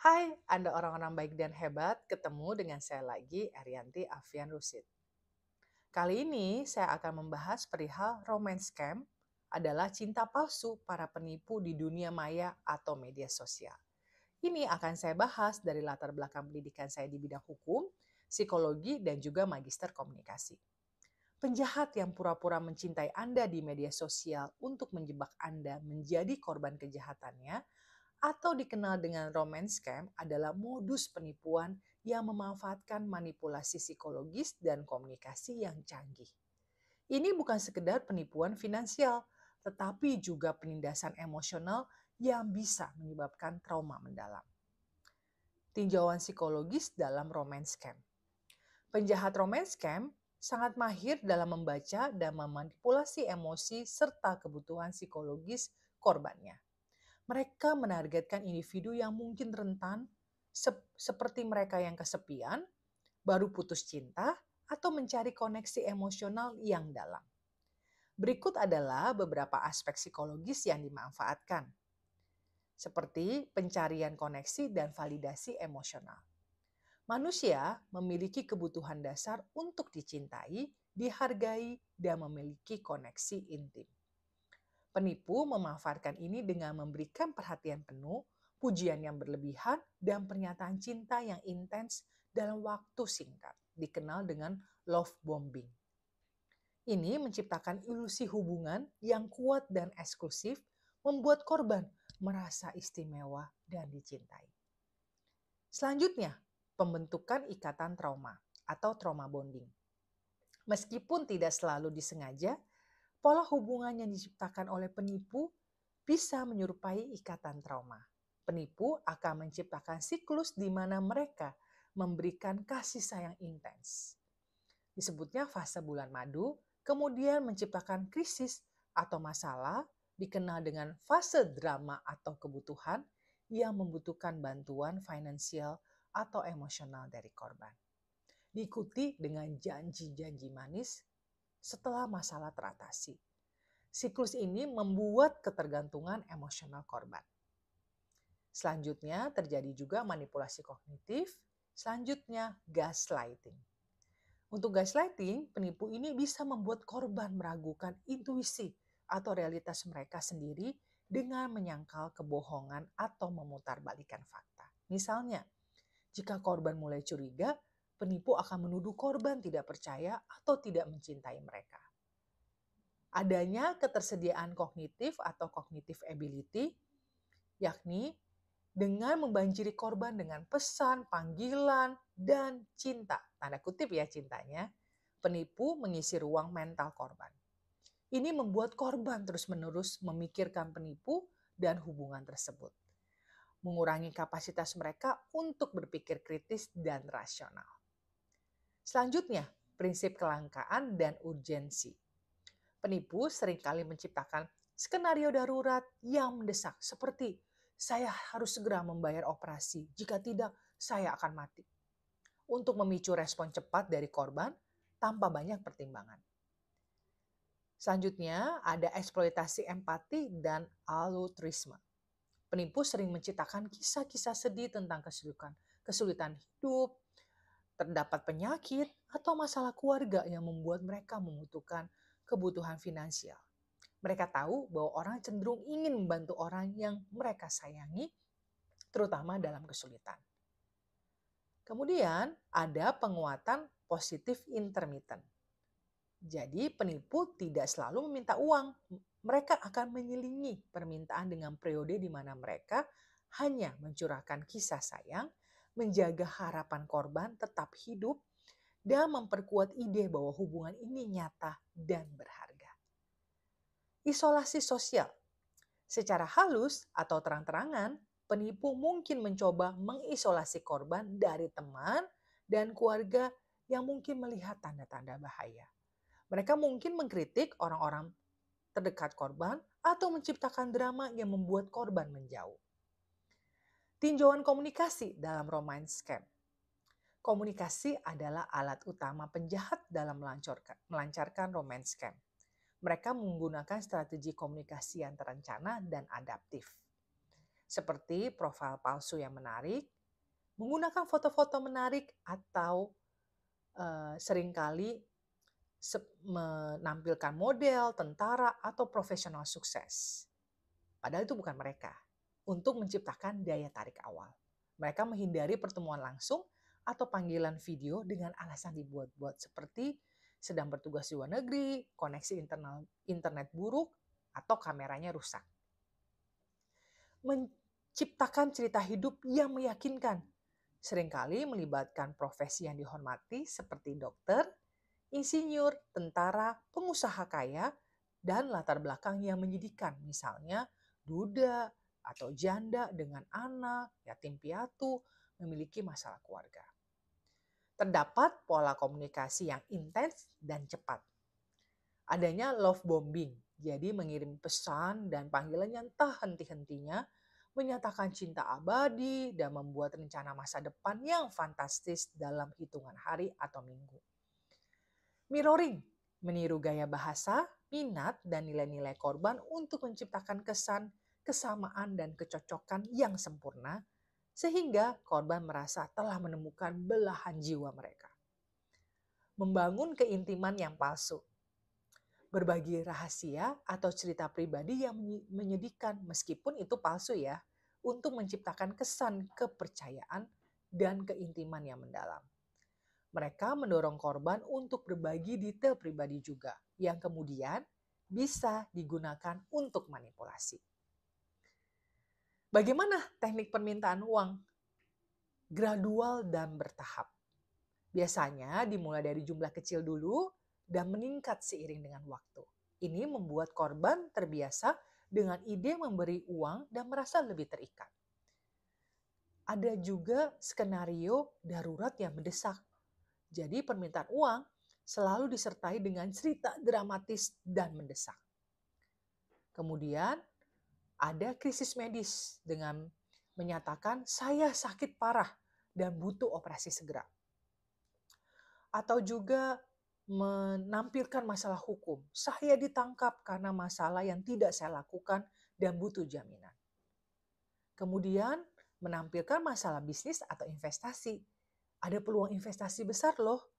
Hai, Anda orang-orang baik dan hebat. Ketemu dengan saya lagi, Arianti Afian Rusid. Kali ini saya akan membahas perihal romance scam adalah cinta palsu para penipu di dunia maya atau media sosial. Ini akan saya bahas dari latar belakang pendidikan saya di bidang hukum, psikologi, dan juga magister komunikasi. Penjahat yang pura-pura mencintai Anda di media sosial untuk menjebak Anda menjadi korban kejahatannya atau dikenal dengan romance scam adalah modus penipuan yang memanfaatkan manipulasi psikologis dan komunikasi yang canggih. Ini bukan sekedar penipuan finansial, tetapi juga penindasan emosional yang bisa menyebabkan trauma mendalam. Tinjauan psikologis dalam romance scam. Penjahat romance scam sangat mahir dalam membaca dan memanipulasi emosi serta kebutuhan psikologis korbannya. Mereka menargetkan individu yang mungkin rentan, seperti mereka yang kesepian, baru putus cinta, atau mencari koneksi emosional yang dalam. Berikut adalah beberapa aspek psikologis yang dimanfaatkan, seperti pencarian koneksi dan validasi emosional. Manusia memiliki kebutuhan dasar untuk dicintai, dihargai, dan memiliki koneksi intim. Penipu memanfaatkan ini dengan memberikan perhatian penuh, pujian yang berlebihan, dan pernyataan cinta yang intens dalam waktu singkat, dikenal dengan love bombing. Ini menciptakan ilusi hubungan yang kuat dan eksklusif, membuat korban merasa istimewa dan dicintai. Selanjutnya, pembentukan ikatan trauma atau trauma bonding. Meskipun tidak selalu disengaja, pola hubungan yang diciptakan oleh penipu bisa menyerupai ikatan trauma. Penipu akan menciptakan siklus di mana mereka memberikan kasih sayang intens. Disebutnya fase bulan madu, kemudian menciptakan krisis atau masalah, dikenal dengan fase drama atau kebutuhan yang membutuhkan bantuan finansial atau emosional dari korban. Diikuti dengan janji-janji manis setelah masalah teratasi. Siklus ini membuat ketergantungan emosional korban. Selanjutnya terjadi juga manipulasi kognitif, selanjutnya gaslighting. Untuk gaslighting, penipu ini bisa membuat korban meragukan intuisi atau realitas mereka sendiri dengan menyangkal kebohongan atau memutarbalikkan fakta. Misalnya, jika korban mulai curiga, penipu akan menuduh korban tidak percaya atau tidak mencintai mereka. Adanya ketersediaan kognitif atau cognitive ability, yakni dengan membanjiri korban dengan pesan, panggilan, dan cinta. Tanda kutip ya cintanya, penipu mengisi ruang mental korban. Ini membuat korban terus-menerus memikirkan penipu dan hubungan tersebut, mengurangi kapasitas mereka untuk berpikir kritis dan rasional. Selanjutnya, prinsip kelangkaan dan urgensi. Penipu seringkali menciptakan skenario darurat yang mendesak seperti saya harus segera membayar operasi, jika tidak saya akan mati. Untuk memicu respon cepat dari korban tanpa banyak pertimbangan. Selanjutnya ada eksploitasi empati dan altruisme. Penipu sering menciptakan kisah-kisah sedih tentang kesulitan hidup, terdapat penyakit, atau masalah keluarga yang membuat mereka membutuhkan kebutuhan finansial. Mereka tahu bahwa orang cenderung ingin membantu orang yang mereka sayangi, terutama dalam kesulitan. Kemudian ada penguatan positif intermittent. Jadi penipu tidak selalu meminta uang. Mereka akan menyelingi permintaan dengan periode di mana mereka hanya mencurahkan kisah sayang, menjaga harapan korban tetap hidup, dan memperkuat ide bahwa hubungan ini nyata dan berharga. Isolasi sosial. Secara halus atau terang-terangan, penipu mungkin mencoba mengisolasi korban dari teman dan keluarga yang mungkin melihat tanda-tanda bahaya. Mereka mungkin mengkritik orang-orang terdekat korban atau menciptakan drama yang membuat korban menjauh. Tinjauan komunikasi dalam romance scam. Komunikasi adalah alat utama penjahat dalam melancarkan romance scam. Mereka menggunakan strategi komunikasi yang terencana dan adaptif. seperti profil palsu yang menarik, menggunakan foto-foto menarik, atau seringkali menampilkan model, tentara, atau profesional sukses. Padahal itu bukan mereka. Untuk menciptakan daya tarik awal. Mereka menghindari pertemuan langsung atau panggilan video dengan alasan dibuat-buat seperti sedang bertugas di luar negeri, koneksi internet buruk, atau kameranya rusak. Menciptakan cerita hidup yang meyakinkan. Seringkali melibatkan profesi yang dihormati seperti dokter, insinyur, tentara, pengusaha kaya, dan latar belakang yang menyedihkan. Misalnya duda atau janda dengan anak, yatim piatu, memiliki masalah keluarga. Terdapat pola komunikasi yang intens dan cepat. Adanya love bombing, jadi mengirim pesan dan panggilan yang tak henti-hentinya, menyatakan cinta abadi dan membuat rencana masa depan yang fantastis dalam hitungan hari atau minggu. Mirroring, meniru gaya bahasa, minat, dan nilai-nilai korban untuk menciptakan kesan, kesamaan, dan kecocokan yang sempurna, sehingga korban merasa telah menemukan belahan jiwa mereka. Membangun keintiman yang palsu. Berbagi rahasia atau cerita pribadi yang menyedihkan, meskipun itu palsu ya, untuk menciptakan kesan kepercayaan dan keintiman yang mendalam. Mereka mendorong korban untuk berbagi detail pribadi juga, yang kemudian bisa digunakan untuk manipulasi. Bagaimana teknik permintaan uang? Gradual dan bertahap. Biasanya dimulai dari jumlah kecil dulu dan meningkat seiring dengan waktu. Ini membuat korban terbiasa dengan ide memberi uang dan merasa lebih terikat. Ada juga skenario darurat yang mendesak. Jadi permintaan uang selalu disertai dengan cerita dramatis dan mendesak. Kemudian ada krisis medis dengan menyatakan saya sakit parah dan butuh operasi segera. Atau juga menampilkan masalah hukum. Saya ditangkap karena masalah yang tidak saya lakukan dan butuh jaminan. Kemudian menampilkan masalah bisnis atau investasi. Ada peluang investasi besar loh,